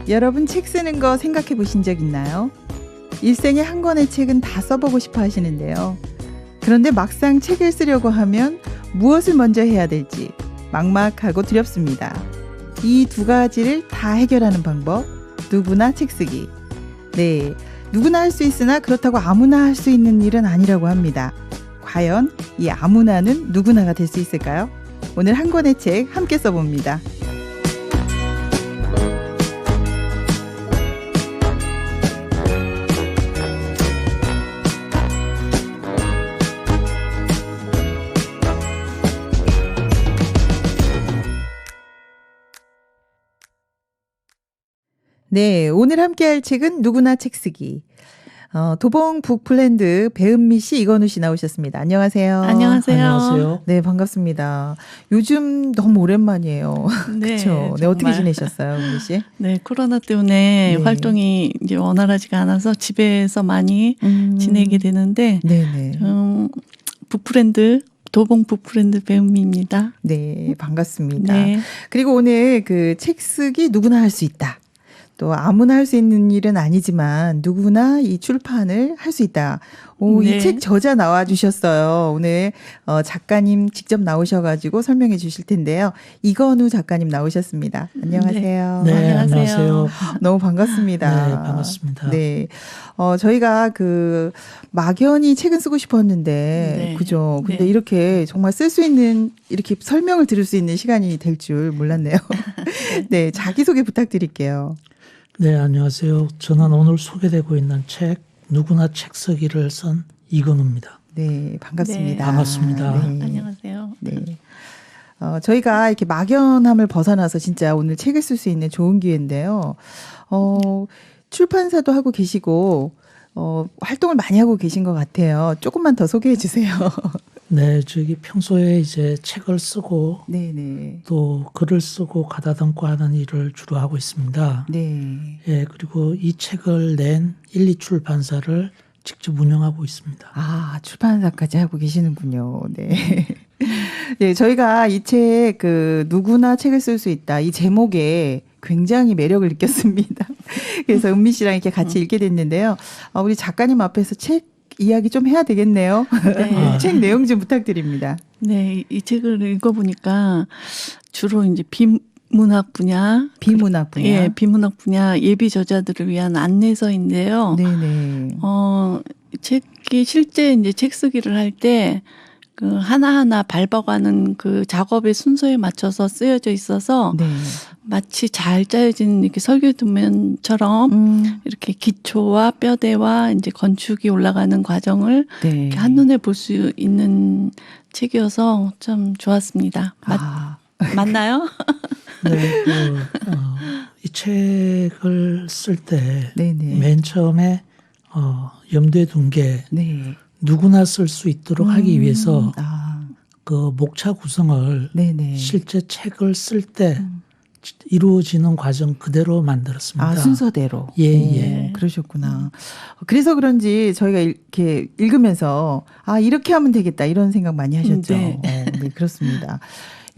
여러분 책 쓰는 거 생각해 보신 적 있나요? 일생에 한 권의 책은 다 써보고 싶어 하시는데요. 그런데 막상 책을 쓰려고 하면 무엇을 먼저 해야 될지 막막하고 두렵습니다. 이 두 가지를 다 해결하는 방법, 누구나 책 쓰기. 네, 누구나 할 수 있으나 그렇다고 아무나 할 수 있는 일은 아니라고 합니다. 과연 이 아무나는 누구나가 될 수 있을까요? 오늘 한 권의 책 함께 써봅니다. 네, 오늘 함께할 책은 누구나 책 쓰기. 도봉 북플랜드 배은미 씨, 이건우 씨 나오셨습니다. 안녕하세요. 안녕하세요. 안녕하세요. 네, 반갑습니다. 요즘 너무 오랜만이에요. 네, 그렇죠. 네, 어떻게 지내셨어요, 은미 씨? 네, 코로나 때문에 네. 활동이 이제 원활하지가 않아서 집에서 많이 지내게 되는데, 네네. 도봉 북프렌드 배은미입니다. 네, 반갑습니다. 네. 그리고 오늘 그 책 쓰기 누구나 할 수 있다. 또 아무나 할 수 있는 일은 아니지만 누구나 이 출판을 할 수 있다. 오, 네. 이 책 저자 나와 주셨어요. 오늘 작가님 직접 나오셔가지고 설명해 주실 텐데요. 이건우 작가님 나오셨습니다. 안녕하세요. 네, 안녕하세요. 안녕하세요. 너무 반갑습니다. 네, 반갑습니다. 네. 저희가 그 막연히 책은 쓰고 싶었는데, 네. 그죠. 근데 네. 이렇게 정말 쓸 수 있는, 이렇게 설명을 들을 수 있는 시간이 될 줄 몰랐네요. 네. 자기소개 부탁드릴게요. 네, 안녕하세요. 저는 오늘 소개되고 있는 책 누구나 책 쓰기를 쓴 이건우입니다. 네. 반갑습니다. 네. 반갑습니다. 네. 안녕하세요. 네. 저희가 이렇게 막연함을 벗어나서 진짜 오늘 책을 쓸 수 있는 좋은 기회인데요. 출판사도 하고 계시고, 활동을 많이 하고 계신 것 같아요. 조금만 더 소개해 주세요. 네, 저기 평소에 이제 책을 쓰고 네네. 또 글을 쓰고 가다듬고 하는 일을 주로 하고 있습니다. 네. 예, 그리고 이 책을 낸 1,2출판사를 직접 운영하고 있습니다. 아, 출판사까지 하고 계시는군요. 네. 네, 저희가 이 책, 누구나 책을 쓸 수 있다. 이 제목에 굉장히 매력을 느꼈습니다. 그래서 은미 씨랑 이렇게 같이 읽게 됐는데요. 우리 작가님 앞에서 책 이야기 좀 해야 되겠네요. 네. 책 내용 좀 부탁드립니다. 네, 이 책을 읽어보니까 주로 이제 비문학 분야, 비문학 분야. 예, 비문학 분야 예비 저자들을 위한 안내서인데요. 네네. 책이 실제 이제 책 쓰기를 할 때 그 하나하나 밟아가는 그 작업의 순서에 맞춰서 쓰여져 있어서 네. 마치 잘 짜여진 이렇게 설계도면처럼 이렇게 기초와 뼈대와 이제 건축이 올라가는 과정을 네. 이렇게 한눈에 볼 수 있는 책이어서 참 좋았습니다. 맞나요? 네, 이 책을 쓸 때 네네. 맨 처음에 염두에 둔 게 네. 누구나 쓸 수 있도록 하기 위해서 그 목차 구성을 네네. 실제 책을 쓸 때 이루어지는 과정 그대로 만들었습니다. 순서대로. 예, 오, 예. 그러셨구나. 그래서 그런지 저희가 이렇게 읽으면서 이렇게 하면 되겠다 이런 생각 많이 하셨죠. 네. 네, 그렇습니다.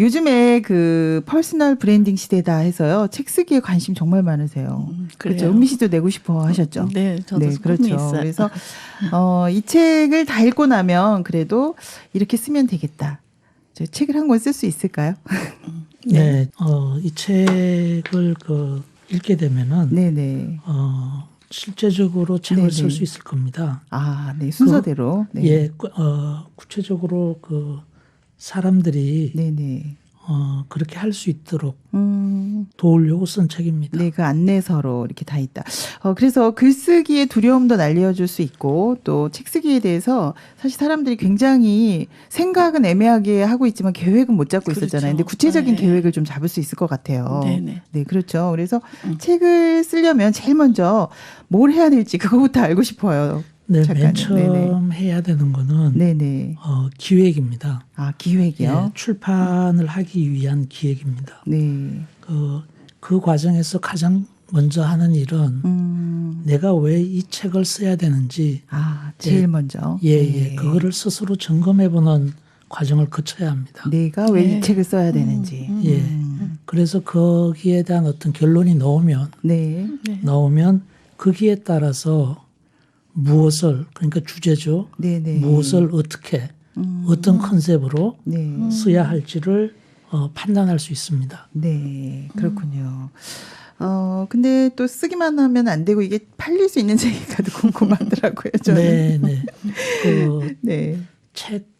요즘에 그 퍼스널 브랜딩 시대다 해서요. 책 쓰기에 관심 정말 많으세요. 그렇죠. 그래요. 은미 씨도 내고 싶어 하셨죠. 네, 저도 네, 꿈이 그렇죠. 있어요. 그래서 이 책을 다 읽고 나면 그래도 이렇게 쓰면 되겠다. 저 책을 한 권 쓸 수 있을까요? 네, 이 책을 읽게 되면은 네네. 실제적으로 책을 네네. 쓸 수 있을 겁니다. 네, 순서대로. 네. 예, 구체적으로 사람들이 네네. 그렇게 할 수 있도록 도우려고 쓴 책입니다. 네, 그 안내서로 이렇게 다 있다. 그래서 글쓰기의 두려움도 날려줄 수 있고 또 책 쓰기에 대해서 사실 사람들이 굉장히 생각은 애매하게 하고 있지만 계획은 못 잡고 그렇죠. 있었잖아요. 근데 구체적인 네. 계획을 좀 잡을 수 있을 것 같아요. 네네. 네, 그렇죠. 그래서 책을 쓰려면 제일 먼저 뭘 해야 될지 그거부터 알고 싶어요. 네, 작가님. 맨 처음 해야 되는 거는 네네. 기획입니다. 기획이요? 예, 출판을 하기 위한 기획입니다. 네. 그 과정에서 가장 먼저 하는 일은 내가 왜 이 책을 써야 되는지 제일 먼저. 예, 그거를 스스로 점검해보는 과정을 거쳐야 합니다. 내가 왜 이 네. 책을 써야 되는지. 예. 그래서 거기에 대한 어떤 결론이 나오면 네. 거기에 따라서 무엇을 그러니까 주제죠. 네네. 무엇을 어떻게 어떤 컨셉으로 네. 써야 할지를 판단할 수 있습니다. 네. 그렇군요. 근데 또 쓰기만 하면 안 되고 이게 팔릴 수 있는 책인가도 궁금하더라고요. 저는. 네. 그 네. 책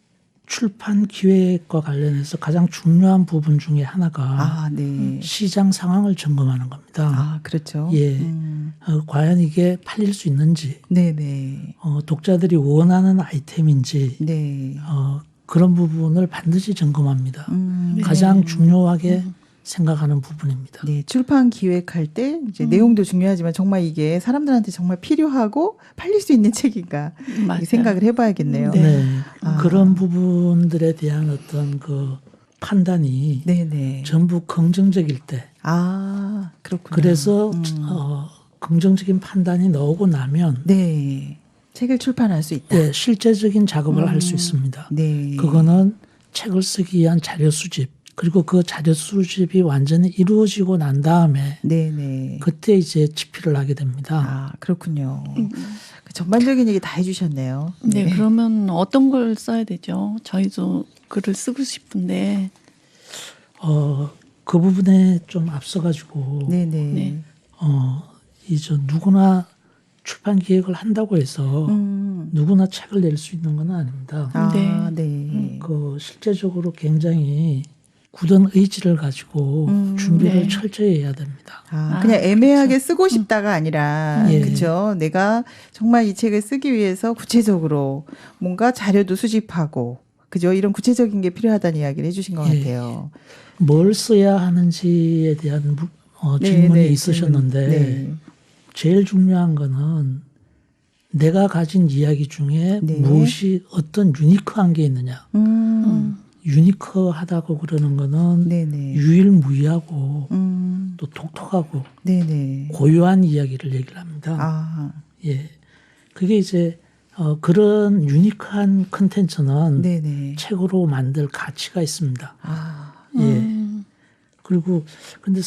출판 기획과 관련해서 가장 중요한 부분 중에 하나가 네. 시장 상황을 점검하는 겁니다. 그렇죠. 예. 과연 이게 팔릴 수 있는지, 네네. 독자들이 원하는 아이템인지, 네. 그런 부분을 반드시 점검합니다. 네. 가장 중요하게 생각하는 부분입니다. 네, 출판 기획할 때 이제 내용도 중요하지만 정말 이게 사람들한테 정말 필요하고 팔릴 수 있는 책인가 맞아요. 생각을 해봐야겠네요. 네. 그런 부분들에 대한 어떤 그 판단이 네네. 전부 긍정적일 때, 그렇군요. 그래서 긍정적인 판단이 나오고 나면 네, 책을 출판할 수 있다. 네, 실제적인 작업을 할 수 있습니다. 네, 그거는 책을 쓰기 위한 자료 수집, 그리고 그 자료 수집이 완전히 이루어지고 난 다음에 네네. 그때 이제 집필을 하게 됩니다. 그렇군요. 그 전반적인 얘기 다 해주셨네요. 네, 그러면 어떤 걸 써야 되죠? 저희도 글을 쓰고 싶은데. 그 부분에 좀 앞서가지고 네네. 네. 이제 누구나 출판 기획을 한다고 해서 누구나 책을 낼 수 있는 건 아닙니다. 네. 그 실제적으로 굉장히 굳은 의지를 가지고 준비를 네. 철저히 해야 됩니다. 그냥 애매하게 쓰고 싶다가 아니라, 예. 그렇죠. 내가 정말 이 책을 쓰기 위해서 구체적으로 뭔가 자료도 수집하고, 그죠? 이런 구체적인 게 필요하다는 이야기를 해주신 것 예. 같아요. 뭘 써야 하는지에 대한 네, 질문이 네, 있으셨는데 네. 제일 중요한 거는 내가 가진 이야기 중에 네. 무엇이 어떤 유니크한 게 있느냐. 유니크하다고 그러는 거는 네네. 유일무이하고 또 독특하고 네네. 고유한 이야기를 얘기를 합니다. 예, 그게 이제 그런 유니크한 컨텐츠는 네네. 책으로 만들 가치가 있습니다. 예. 음. 그리고 근데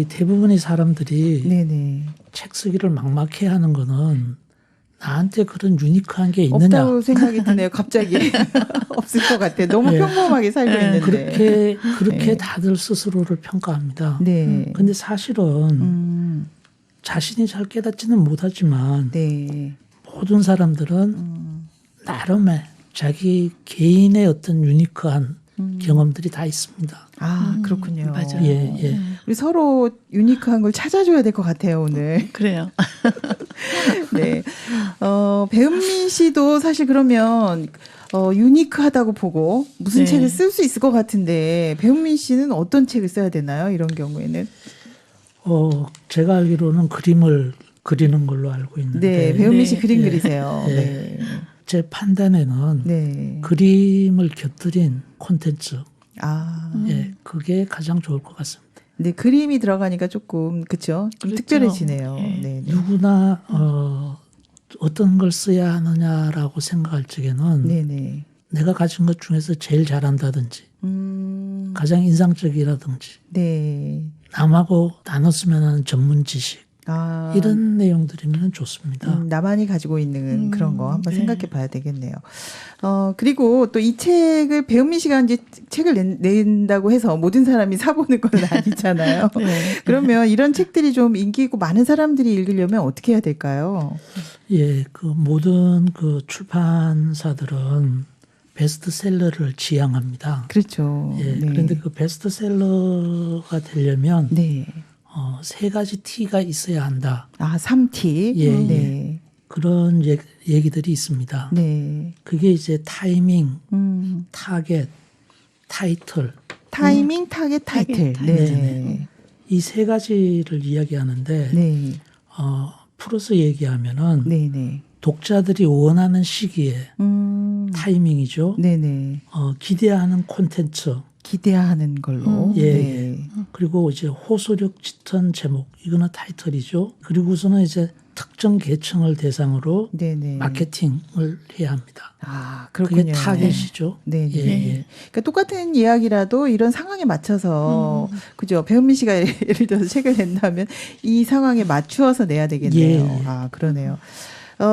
대부분의 사람들이 네네. 책 쓰기를 막막해 하는 거는 나한테 그런 유니크한 게 있느냐. 없다고 생각이 드네요. 갑자기. 없을 것 같아요. 너무 네. 평범하게 살고 있는데. 그렇게 네. 다들 스스로를 평가합니다. 네. 근데 사실은 자신이 잘 깨닫지는 못하지만 네. 모든 사람들은 나름의 자기 개인의 어떤 유니크한 경험들이 다 있습니다. 그렇군요. 맞아요. 예. 우리 서로 유니크한 걸 찾아줘야 될 것 같아요, 오늘. 그래요. 네. 배은민 씨도 사실 그러면 유니크하다고 보고 무슨 네. 책을 쓸 수 있을 것 같은데 배은민 씨는 어떤 책을 써야 되나요? 이런 경우에는. 제가 알기로는 그림을 그리는 걸로 알고 있는데 네, 배은민 씨 네. 그림 예. 그리세요. 예. 네. 제 판단에는 네. 그림을 곁들인 콘텐츠, 네. 그게 가장 좋을 것 같습니다. 네, 그림이 들어가니까 조금 그렇죠. 좀 그렇죠. 특별해지네요. 네. 네. 누구나 어떤 걸 써야 하느냐라고 생각할 적에는 네네. 내가 가진 것 중에서 제일 잘한다든지 가장 인상적이라든지 네. 남하고 나눴으면 하는 전문 지식 이런 내용들이면 좋습니다. 나만이 가지고 있는 그런 거 한번 네. 생각해 봐야 되겠네요. 그리고 또 이 책을 배은민 씨가 이제 책을 낸다고 해서 모든 사람이 사보는 건 아니잖아요. 네. 그러면 이런 책들이 좀 인기 있고 많은 사람들이 읽으려면 어떻게 해야 될까요? 예, 그 모든 그 출판사들은 베스트셀러를 지향합니다. 그렇죠. 예, 네. 그런데 그 베스트셀러가 되려면 네. 세 가지 T가 있어야 한다. 3T. 예, 네. 그런 얘기들이 있습니다. 네. 그게 이제 타이밍, 타겟, 타이틀. 타이밍, 타겟, 타이틀. 타겟, 네. 이 세 가지를 이야기하는데 네. 풀어서 얘기하면은 네. 독자들이 원하는 시기에 타이밍이죠. 네네. 기대하는 콘텐츠. 기대하는 걸로. 예, 네. 그리고 이제 호소력 짙은 제목, 이거는 타이틀이죠. 그리고서는 이제 특정 계층을 대상으로 네네. 마케팅을 해야 합니다. 아, 그렇군요. 그게 타겟이죠. 네. 예, 예. 그러니까 똑같은 이야기라도 이런 상황에 맞춰서 그죠? 배은미 씨가 예를 들어서 책을 낸다면 이 상황에 맞추어서 내야 되겠네요. 예. 아, 그러네요.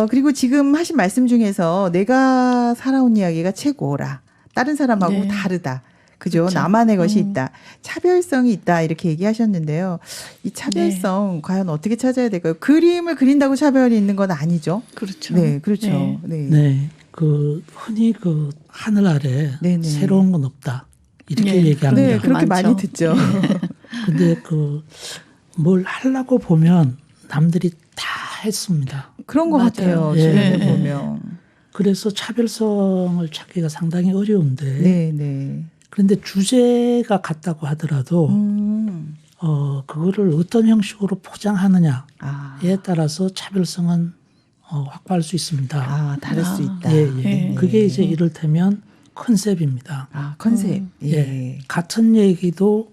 그리고 지금 하신 말씀 중에서 내가 살아온 이야기가 최고라. 다른 사람하고 네. 다르다. 그죠? 그렇죠. 나만의 것이 있다. 차별성이 있다. 이렇게 얘기하셨는데요. 이 차별성 과연 어떻게 찾아야 될까요? 그림을 그린다고 차별이 있는 건 아니죠. 그렇죠. 네, 그렇죠. 네. 네. 네, 그 흔히 그 하늘 아래 네네. 새로운 건 없다 이렇게 네, 얘기합니다. 네, 그렇게 많죠. 많이 듣죠. 근데 그 뭘 하려고 보면 남들이 다 했습니다. 그런 것 맞아요. 같아요. 예. 주변에 네. 보면. 그래서 차별성을 찾기가 상당히 어려운데 네, 네. 그런데 주제가 같다고 하더라도 그거를 어떤 형식으로 포장하느냐에 아, 따라서 차별성은 확보할 수 있습니다. 아, 다를 수 있다. 예, 예. 네. 그게 이제 이를테면 컨셉입니다. 아, 컨셉. 예. 예. 같은 얘기도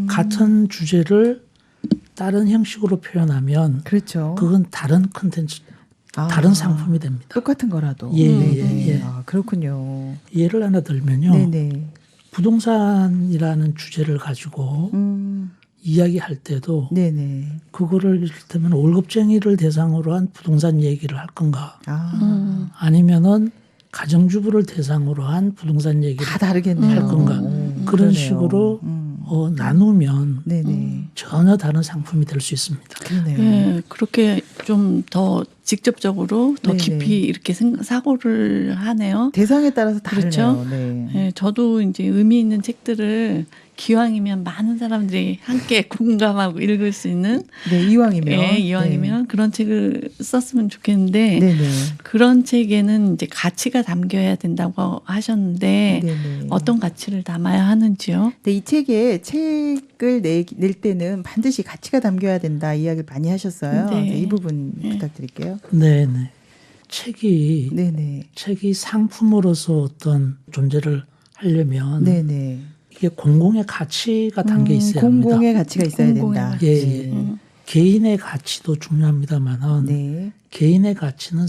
같은 주제를 다른 형식으로 표현하면 그렇죠. 그건 다른 컨텐츠, 아, 다른 상품이 됩니다. 똑같은 거라도. 예, 네. 예. 아, 그렇군요. 예를 하나 들면요. 네네. 부동산이라는 주제를 가지고 이야기할 때도 네네. 그거를 이를테면 월급쟁이를 대상으로 한 부동산 얘기를 할 건가 아, 아니면은 가정주부를 대상으로 한 부동산 얘기를 다 다르겠네요. 할 건가. 오, 그런 그러네요. 식으로 나누면 네네. 전혀 다른 상품이 될 수 있습니다. 그러네요. 네, 그렇게 좀 더 직접적으로 더 네네. 깊이 이렇게 사고를 하네요. 대상에 따라서 다르네요. 그렇죠? 네. 네, 저도 이제 의미 있는 책들을 기왕이면 많은 사람들이 함께 공감하고 읽을 수 있는 네, 이왕이면. 예, 이왕이면 그런 책을 썼으면 좋겠는데 네. 네네. 그런 책에는 이제 가치가 담겨야 된다고 하셨는데 네네. 어떤 가치를 담아야 하는지요? 근데 이 책에 책을 낼 때는 반드시 가치가 담겨야 된다 이야기를 많이 하셨어요. 네. 이 부분 네. 부탁드릴게요. 네, 네. 책이 네네. 상품으로서 어떤 존재를 하려면 네네. 이게 공공의 가치가 담겨 있어야 합니다. 공공의 가치가 있어야 공공의 된다. 예, 네. 예. 개인의 가치도 중요합니다만은 네. 개인의 가치는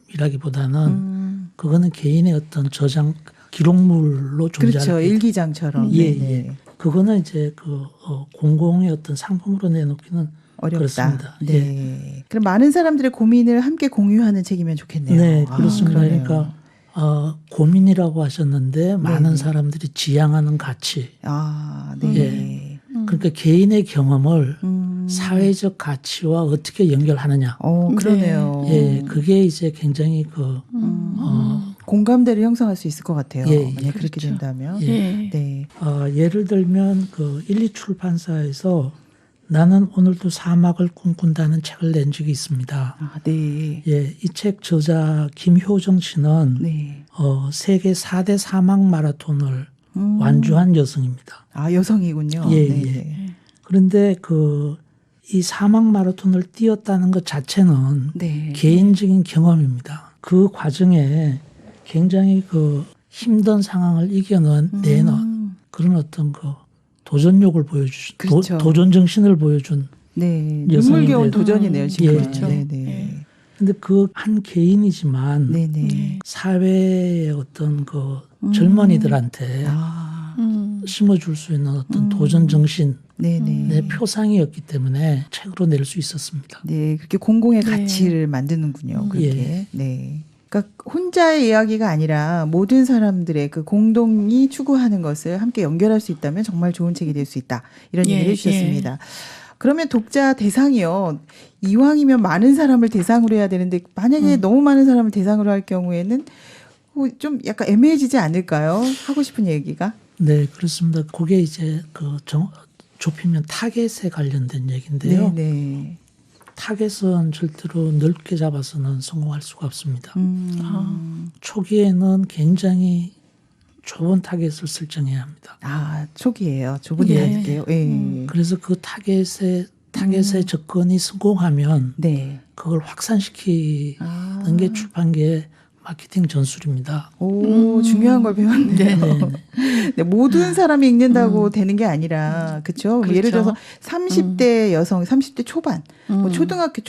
상품이라기보다는 그거는 개인의 어떤 저장 기록물로 존재할 그렇죠. 때 일기장처럼. 예, 네네. 예. 그거는 이제 공공의 어떤 상품으로 내놓기는 어렵다. 그렇습니다. 네. 예. 그럼 많은 사람들의 고민을 함께 공유하는 책이면 좋겠네요. 네, 아, 그렇습니다. 그러네요. 그러니까 많이라고 하셨는데 많은 네네. 사람들이 지향하는 가치. 아, 네. 예. 그러니까 개인의 경험을 음. 사회적 가치와 어떻게 연결하느냐. 그러네요. 예, 그게 이제 굉장히 공감대를 형성할 수 있을 것 같아요. 예, 만약 그렇게 그렇죠. 된다면. 예. 네. 예를 들면 그 12출판사에서 나는 오늘도 사막을 꿈꾼다는 책을 낸 적이 있습니다. 아, 네. 예, 이 책 저자 김효정 씨는 네. 세계 4대 사막 마라톤을 완주한 여성입니다. 아, 여성이군요. 예, 네. 예. 그런데 이 사막 마라톤을 뛰었다는 것 자체는 네. 개인적인 경험입니다. 그 과정에 굉장히 힘든 상황을 이겨내는 그런 어떤 도전욕을 보여주신 그렇죠. 도전 정신을 보여준 네. 여성인데. 눈물겨운 도전이네요, 지금. 예, 그렇죠. 네, 네. 예. 근데 그 한 개인이지만 네, 네. 네. 사회의 어떤 젊은이들한테 아, 심어줄 수 있는 어떤 도전 정신 네, 의 네. 표상이었기 때문에 책으로 낼 수 있었습니다. 네, 그렇게 공공의 네. 가치를 만드는군요. 그렇게. 예. 네. 그러니까 혼자의 이야기가 아니라 모든 사람들의 그 공동이 추구하는 것을 함께 연결할 수 있다면 정말 좋은 책이 될 수 있다. 이런 예, 얘기를 해주셨습니다. 그러면 독자 대상이요. 이왕이면 많은 사람을 대상으로 해야 되는데 만약에 너무 많은 사람을 대상으로 할 경우에는 좀 약간 애매해지지 않을까요? 하고 싶은 얘기가. 네, 그렇습니다. 그게 이제 좁히면 타겟에 관련된 얘기인데요. 네, 네. 타겟은 절대로 넓게 잡아서는 성공할 수가 없습니다. 아. 초기에는 굉장히 좁은 타겟을 설정해야 합니다. 아, 초기예요. 좁은 예. 이야기예요. 예. 그래서 그 타겟의 접근이 성공하면 네. 그걸 확산시키는 아. 게 출판계의 마케팅 전술입니다. 오, 중요한 걸 배웠네요. 네. 네, 모든 사람이 읽는다고 되는 게 아니라, 그렇죠? 그렇죠. 예를 들어서 30대 여성, 30대 초반, 뭐 초등학교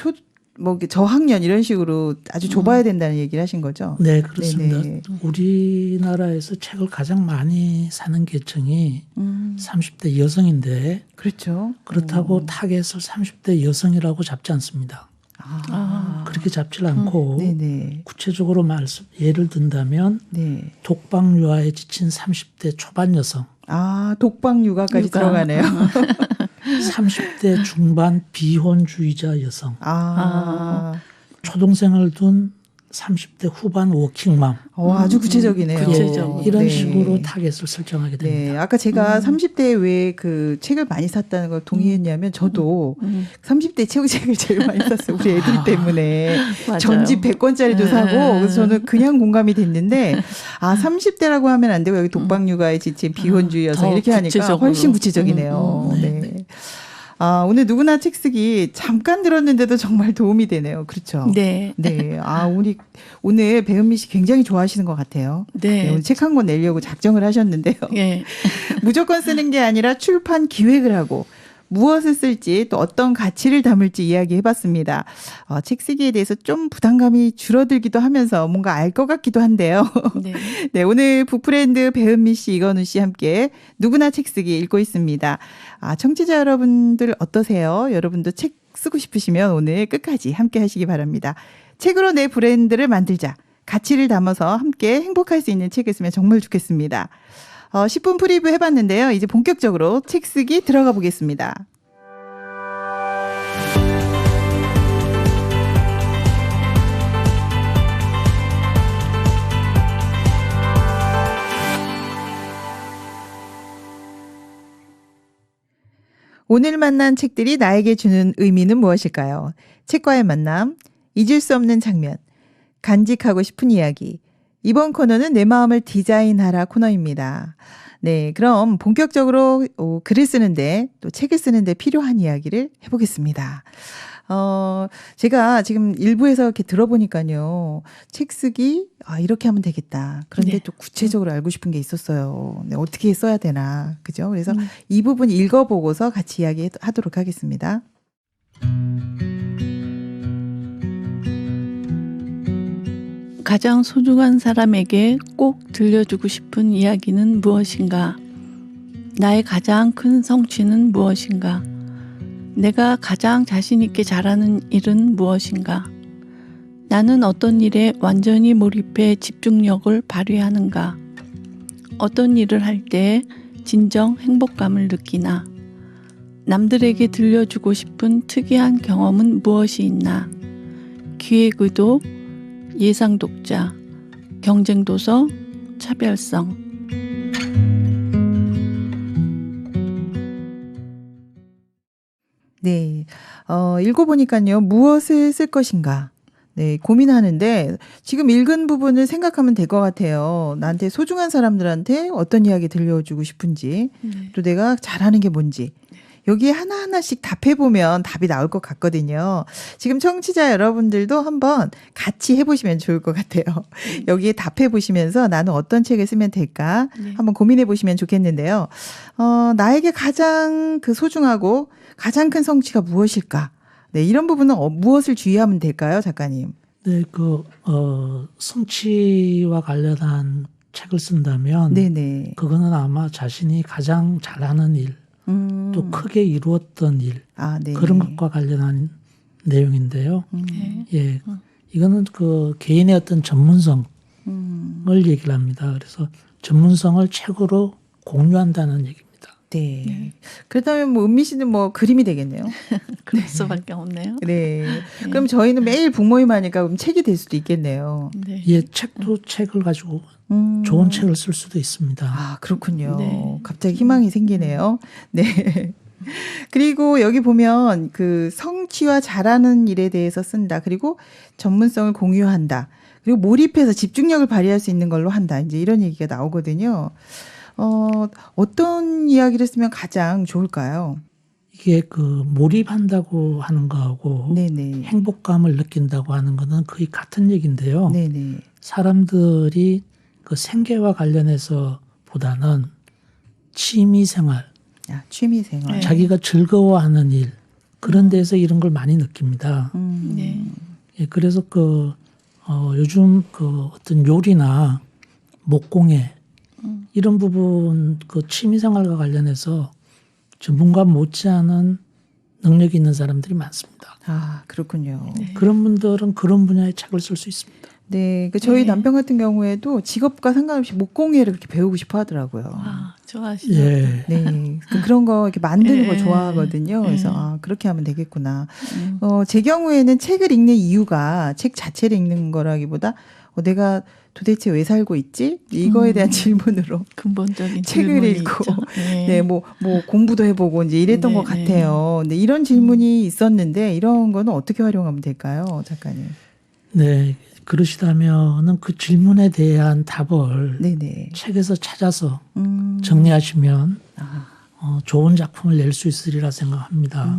뭐 저학년 이런 식으로 아주 좁아야 된다는 얘기를 하신 거죠? 네, 그렇습니다. 네네. 우리나라에서 책을 가장 많이 사는 계층이 30대 여성인데 그렇죠. 그렇다고 타겟을 30대 여성이라고 잡지 않습니다. 그렇게 잡지 않고 네네. 구체적으로 예를 든다면 네. 독방 유아에 지친 30대 초반 여성, 독방 육아까지 육아. 들어가네요. 30대 중반 비혼주의자 여성, 초동생을 둔 30대 후반 워킹맘, 아주 구체적이네요. 구체적으로. 이런 네. 식으로 타겟을 설정하게 됩니다. 네, 아까 제가 30대에 왜 그 책을 많이 샀다는 걸 동의했냐면 저도 30대 책을 제일 많이 샀어요. 우리 애들 때문에. 맞아요. 전집 100권짜리도 사고 그래서 저는 그냥 공감이 됐는데 30대라고 하면 안 되고 여기 독방육아에 지친 비혼주의 여성 더 이렇게 하니까 구체적으로. 훨씬 구체적이네요. 네. 오늘 누구나 책 쓰기 잠깐 들었는데도 정말 도움이 되네요. 그렇죠? 네. 네. 우리 오늘 배은미 씨 굉장히 좋아하시는 것 같아요. 네. 오늘 책 한 권 내려고 작정을 하셨는데요. 예. 무조건 쓰는 게 아니라 출판 기획을 하고 무엇을 쓸지 또 어떤 가치를 담을지 이야기해봤습니다. 책 쓰기에 대해서 좀 부담감이 줄어들기도 하면서 뭔가 알 것 같기도 한데요. 네. 네, 오늘 북프렌드 배은미 씨, 이건우 씨 함께 누구나 책 쓰기 읽고 있습니다. 청취자 여러분들 어떠세요? 여러분도 책 쓰고 싶으시면 오늘 끝까지 함께 하시기 바랍니다. 책으로 내 브랜드를 만들자. 가치를 담아서 함께 행복할 수 있는 책을 쓰면 정말 좋겠습니다. 10분 프리뷰 해봤는데요. 이제 본격적으로 책 쓰기 들어가 보겠습니다. 오늘 만난 책들이 나에게 주는 의미는 무엇일까요? 책과의 만남, 잊을 수 없는 장면, 간직하고 싶은 이야기. 이번 코너는 내 마음을 디자인하라 코너입니다. 네, 그럼 본격적으로 글을 쓰는데 또 책을 쓰는데 필요한 이야기를 해보겠습니다. 제가 지금 일부에서 이렇게 들어보니까요. 책 쓰기, 이렇게 하면 되겠다. 그런데 네. 또 구체적으로 알고 싶은 게 있었어요. 네, 어떻게 써야 되나. 그죠? 그래서 이 부분 읽어보고서 같이 이야기하도록 하겠습니다. 가장 소중한 사람에게 꼭 들려주고 싶은 이야기는 무엇인가? 나의 가장 큰 성취는 무엇인가? 내가 가장 자신 있게 잘하는 일은 무엇인가? 나는 어떤 일에 완전히 몰입해 집중력을 발휘하는가? 어떤 일을 할 때 진정 행복감을 느끼나? 남들에게 들려주고 싶은 특이한 경험은 무엇이 있나? 기획 의도, 예상 독자, 경쟁 도서, 차별성. 네. 읽어보니까요. 무엇을 쓸 것인가. 네, 고민하는데 지금 읽은 부분을 생각하면 될 것 같아요. 나한테 소중한 사람들한테 어떤 이야기 들려주고 싶은지, 또 내가 잘하는 게 뭔지. 여기에 하나하나씩 답해보면 답이 나올 것 같거든요. 지금 청취자 여러분들도 한번 같이 해보시면 좋을 것 같아요. 여기에 답해보시면서 나는 어떤 책을 쓰면 될까 한번 고민해보시면 좋겠는데요. 나에게 가장 소중하고 가장 큰 성취가 무엇일까? 네, 이런 부분은 무엇을 주의하면 될까요, 작가님? 네, 성취와 관련한 책을 쓴다면 네네. 그거는 아마 자신이 가장 잘하는 일, 또 크게 이루었던 일, 네. 그런 것과 관련한 내용인데요. 네. 예, 이거는 개인의 어떤 전문성을 얘기를 합니다. 그래서 전문성을 책으로 공유한다는 얘기입니다. 네. 그렇다면 은미 씨는 그림이 되겠네요. 그럴 수밖에 없네요. 네. 그럼 저희는 매일 북모임 하니까 그럼 책이 될 수도 있겠네요. 네. 예, 책을 가지고 좋은 책을 쓸 수도 있습니다. 그렇군요. 네. 갑자기 희망이 생기네요. 네. 그리고 여기 보면 성취와 잘하는 일에 대해서 쓴다. 그리고 전문성을 공유한다. 그리고 몰입해서 집중력을 발휘할 수 있는 걸로 한다. 이제 이런 얘기가 나오거든요. 어떤 이야기를 쓰면 가장 좋을까요? 이게 몰입한다고 하는 거하고 네네. 행복감을 느낀다고 하는 거는 거의 같은 얘기인데요. 네네. 사람들이 생계와 관련해서 보다는 취미생활, 취미생활. 네. 자기가 즐거워하는 일, 그런 데서 이런 걸 많이 느낍니다. 네. 예, 그래서 요즘 어떤 요리나 목공예 이런 부분 취미생활과 관련해서 전문가 못지않은 능력이 있는 사람들이 많습니다. 아, 그렇군요. 네. 그런 분들은 그런 분야의 책을 쓸 수 있습니다. 네, 저희 네. 남편 같은 경우에도 직업과 상관없이 목공예를 그렇게 배우고 싶어 하더라고요. 아, 좋아하시네요. 예. 네, 그런 거 이렇게 만드는 거 예. 좋아하거든요. 그래서 예. 그렇게 하면 되겠구나. 음. 제 경우에는 책을 읽는 이유가 책 자체를 읽는 거라기보다 내가 도대체 왜 살고 있지? 이거에 대한 질문으로 근본적인 책을 질문이 읽고 있죠. 네, 뭐 공부도 해보고 이제 이랬던 네, 것 같아요. 근데 이런 질문이 있었는데 이런 거는 어떻게 활용하면 될까요, 작가님? 네, 그러시다면은 그 질문에 대한 답을 네네. 책에서 찾아서 음. 정리하시면 아. 좋은 작품을 낼 수 있으리라 생각합니다.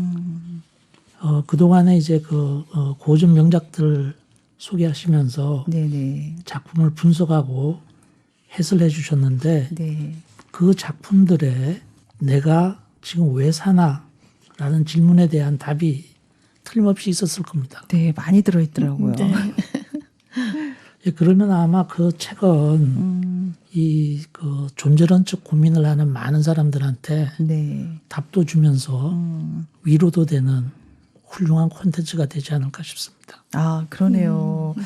그동안에 이제 고전 명작들 소개하시면서 네네. 작품을 분석하고 해설해 주셨는데 네. 그 작품들에 내가 지금 왜 사나라는 질문에 대한 답이 틀림없이 있었을 겁니다. 네, 많이 들어있더라고요. 네. 예, 그러면 아마 그 책은 존재론적 고민을 하는 많은 사람들한테 네. 답도 주면서 위로도 되는 훌륭한 콘텐츠가 되지 않을까 싶습니다. 아, 그러네요. 네.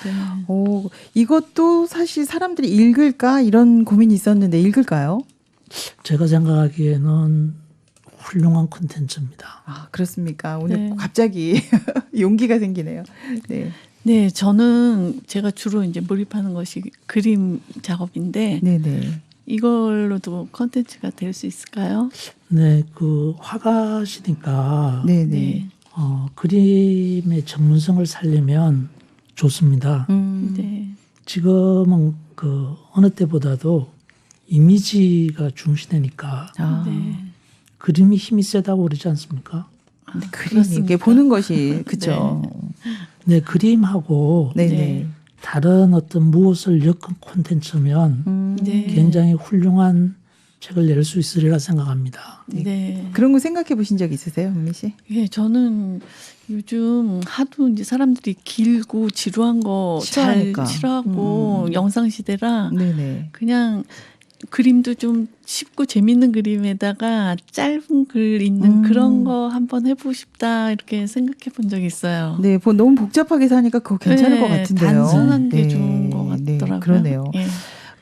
이것도 사실 사람들이 읽을까? 이런 고민이 있었는데 읽을까요? 제가 생각하기에는 훌륭한 콘텐츠입니다. 아, 그렇습니까? 오늘 네. 갑자기 용기가 생기네요. 네. 네, 저는 제가 주로 이제 몰입하는 것이 그림 작업인데 네네. 이걸로도 컨텐츠가 될 수 있을까요? 네, 화가시니까 네네. 네. 그림의 전문성을 살리면 좋습니다. 네. 지금은 어느 때보다도 이미지가 중시되니까 아, 네. 그림이 힘이 세다고 그러지 않습니까? 근데 그림이 그렇습니까? 이렇게 보는 것이 그죠? 네, 그림하고 네네. 네. 다른 어떤 무엇을 엮은 콘텐츠면 네. 굉장히 훌륭한 책을 낼 수 있으리라 생각합니다. 네. 그런 거 생각해 보신 적 있으세요, 은미 씨? 예, 저는 요즘 하도 이제 사람들이 길고 지루한 거 잘 싫어하니까. 싫어하고 영상 시대라 네네. 그냥 그림도 좀 쉽고 재밌는 그림에다가 짧은 글 있는 그런 거 한번 해보고 싶다 이렇게 생각해 본 적이 있어요. 네, 너무 복잡하게 사니까 그거 괜찮을 것 같은데요. 단순한 게 네. 좋은 것 같더라고요. 네, 그러네요. 예.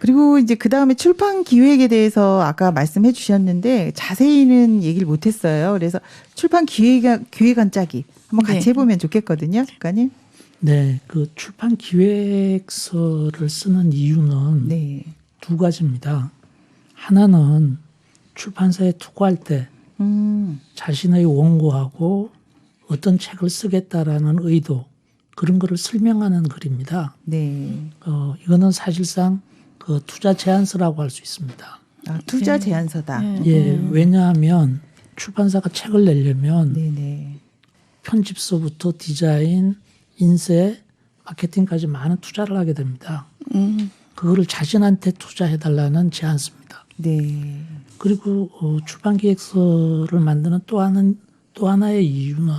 그리고 이제 그 다음에 출판 기획에 대해서 아까 말씀해 주셨는데 자세히는 얘기를 못 했어요. 그래서 출판 기획안 짜기 한번 같이 네. 해보면 좋겠거든요, 작가님. 네, 출판 기획서를 쓰는 이유는 네. 두 가지입니다. 하나는 출판사에 투고할 때 자신의 원고하고 어떤 책을 쓰겠다라는 의도 그런 거를 설명하는 글입니다. 네. 이거는 사실상 투자 제안서라고 할 수 있습니다. 아, 투자 네. 제안서다. 네. 예, 왜냐하면 출판사가 책을 내려면 네네. 편집서부터 디자인, 인쇄, 마케팅까지 많은 투자를 하게 됩니다. 그거를 자신한테 투자해달라는 제안서입니다. 네. 그리고 출판 기획서를 만드는 또 하나의 이유는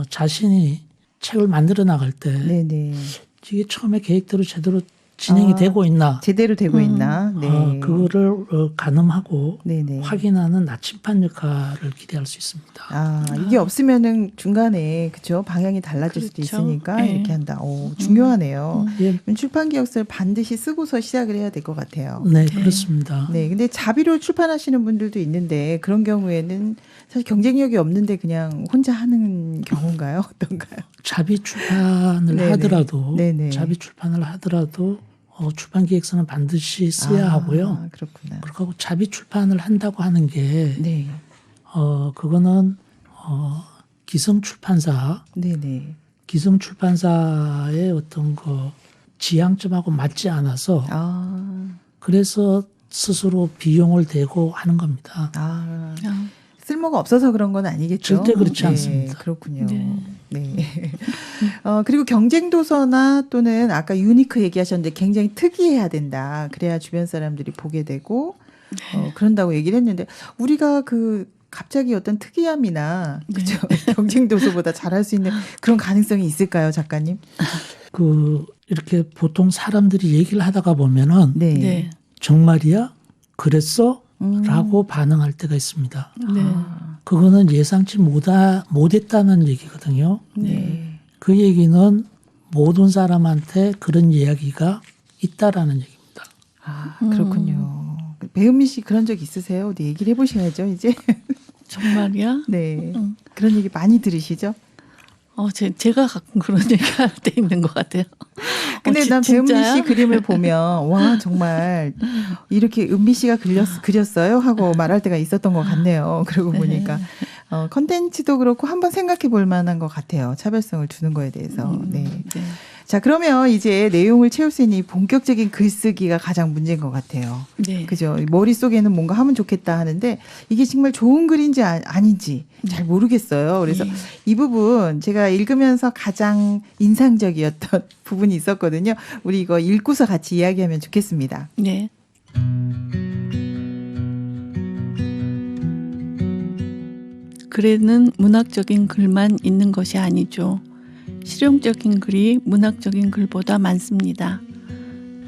자신이 책을 만들어 나갈 때 네네. 이게 처음에 계획대로 제대로 진행이 되고 있나 제대로 되고 있나? 네. 그거를 가늠하고 네네. 확인하는 나침반 역할을 기대할 수 있습니다. 아, 이게 없으면은 중간에 그죠 방향이 달라질 수도 그렇죠. 있으니까 네. 이렇게 한다. 오, 중요하네요. 예, 출판 기획서를 반드시 쓰고서 시작을 해야 될 것 같아요. 네, 그렇습니다. 네, 근데 자비로 출판하시는 분들도 있는데 그런 경우에는 사실 경쟁력이 없는데 그냥 혼자 하는 경우인가요? 어떤가요? 자비 출판을 네네. 하더라도 네네. 출판 기획서는 반드시 써야 하고요. 그렇구나. 그리고 자비 출판을 한다고 하는 게 네, 그거는 기성 출판사의 어떤 지향점하고 맞지 않아서 그래서 스스로 비용을 대고 하는 겁니다. 쓸모가 없어서 그런 건 아니겠죠? 절대 그렇지 네, 않습니다. 그렇군요. 네. 네. 그리고 경쟁 도서나 또는 아까 유니크 얘기하셨는데 굉장히 특이해야 된다. 그래야 주변 사람들이 보게 되고 그런다고 얘기를 했는데 우리가 갑자기 어떤 특이함이나 네. 그죠? 경쟁 도서보다 잘할 수 있는 그런 가능성이 있을까요, 작가님? 이렇게 보통 사람들이 얘기를 하다가 보면은 네. 네. 정말이야? 그랬어? 음. 라고 반응할 때가 있습니다. 네. 그거는 예상치 못했다는 얘기거든요. 네. 그 얘기는 모든 사람한테 그런 이야기가 있다라는 얘기입니다. 아, 그렇군요. 배은미 씨 그런 적 있으세요? 어디 얘기를 해보셔야죠, 이제. 정말이야? 네. 그런 얘기 많이 들으시죠? 제가 가끔 그런 얘기할 때 있는 것 같아요. 근데 난 배은미 진짜야? 씨 그림을 보면 와 정말 이렇게 은미 씨가 그렸어요 하고 말할 때가 있었던 것 같네요. 그러고 보니까 컨텐츠도 그렇고 한번 생각해 볼 만한 것 같아요. 차별성을 두는 거에 대해서. 네. 네. 자 그러면 이제 내용을 채울 수 있는 이 본격적인 글쓰기가 가장 문제인 것 같아요. 네. 그죠? 머릿속에는 뭔가 하면 좋겠다 하는데 이게 정말 좋은 글인지 아닌지 잘 모르겠어요. 그래서 네. 이 부분 제가 읽으면서 가장 인상적이었던 부분이 있었거든요. 우리 이거 읽고서 같이 이야기하면 좋겠습니다. 네. 글에는 문학적인 글만 있는 것이 아니죠. 실용적인 글이 문학적인 글보다 많습니다.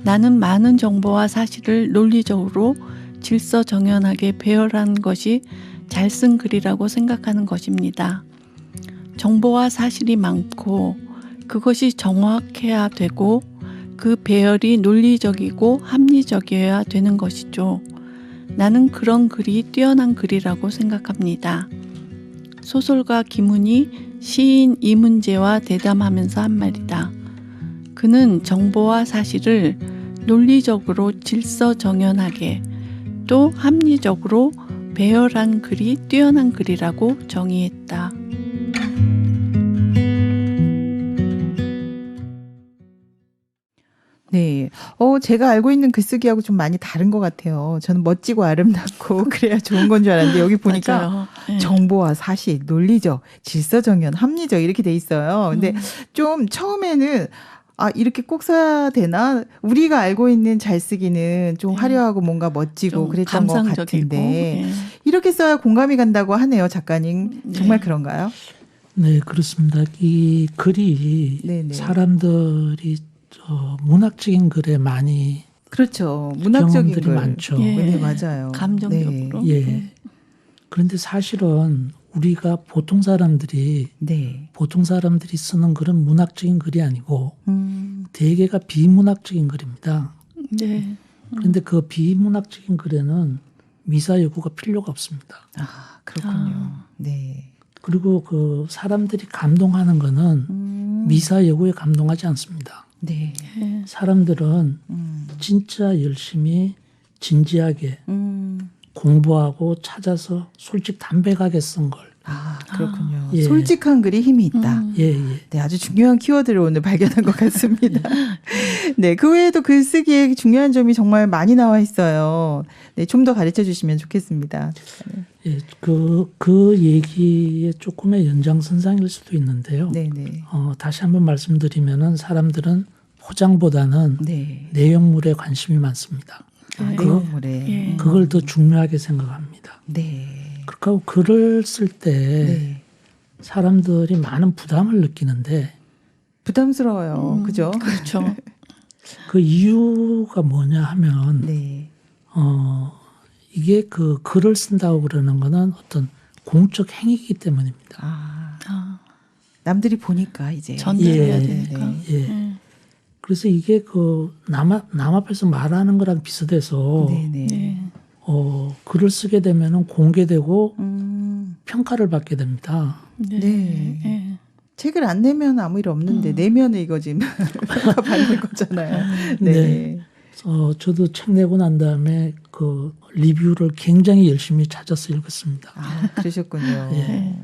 나는 많은 정보와 사실을 논리적으로 질서정연하게 배열한 것이 잘 쓴 글이라고 생각하는 것입니다. 정보와 사실이 많고 그것이 정확해야 되고 그 배열이 논리적이고 합리적이어야 되는 것이죠. 나는 그런 글이 뛰어난 글이라고 생각합니다. 소설가 김훈이 시인 이문재와 대담하면서 한 말이다. 그는 정보와 사실을 논리적으로 질서정연하게 또 합리적으로 배열한 글이 뛰어난 글이라고 정의했다. 네. 제가 알고 있는 글쓰기하고 좀 많이 다른 것 같아요. 저는 멋지고 아름답고 그래야 좋은 건 줄 알았는데 여기 보니까 맞아요. 네. 정보와 사실, 논리적, 질서정연, 합리적 이렇게 돼 있어요. 근데 좀 처음에는 이렇게 꼭 써야 되나? 우리가 알고 있는 잘 쓰기는 좀 화려하고 뭔가 멋지고 좀 그랬던 것 감상적이고, 같은데 네. 이렇게 써야 공감이 간다고 하네요, 작가님. 정말 그런가요? 네, 그렇습니다. 이 글이 네네. 사람들이 문학적인 글에 많이 그렇죠. 문학적인 경험들이 글. 많죠. 예. 네, 맞아요. 감정적으로. 네. 예. 그런데 사실은 우리가 보통 사람들이 쓰는 글은 문학적인 글이 아니고 대개가 비문학적인 글입니다. 네. 그런데 그 비문학적인 글에는 미사 여구가 필요가 없습니다. 그렇군요. 네. 그리고 그 사람들이 감동하는 거는 미사 여구에 감동하지 않습니다. 네. 네. 사람들은 진짜 열심히 진지하게 공부하고 찾아서 솔직 담백하게 쓴 걸. 그렇군요. 예. 솔직한 글이 힘이 있다. 예. 네, 아주 중요한 키워드를 오늘 발견한 것 같습니다. 네, 그 외에도 글쓰기에 중요한 점이 정말 많이 나와 있어요. 네, 좀 더 가르쳐 주시면 좋겠습니다. 예. 그 얘기의 조금의 연장선상일 수도 있는데요. 네네. 다시 한번 말씀드리면은 사람들은 포장보다는 네. 내용물에 관심이 많습니다. 내용물에. 예. 그걸 더 중요하게 생각합니다. 네. 그렇고 글을 쓸 때 네. 사람들이 많은 부담을 느끼는데 부담스러워요. 그죠? 그렇죠. 그 이유가 뭐냐 하면 네. 이게 그 글을 쓴다고 그러는 거는 어떤 공적 행위이기 때문입니다. 남들이 보니까 이제. 전달해야 예. 되니까. 예. 그래서 이게 그 남 앞에서 말하는 거랑 비슷해서 네네. 네. 글을 쓰게 되면은 공개되고 평가를 받게 됩니다. 네. 네. 네. 책을 안 내면 아무 일 없는데 내면은 이거 지금 받는 거잖아요. 네. 네. 저도 책 내고 난 다음에 그 리뷰를 굉장히 열심히 찾아서 읽었습니다. 그러셨군요. 예.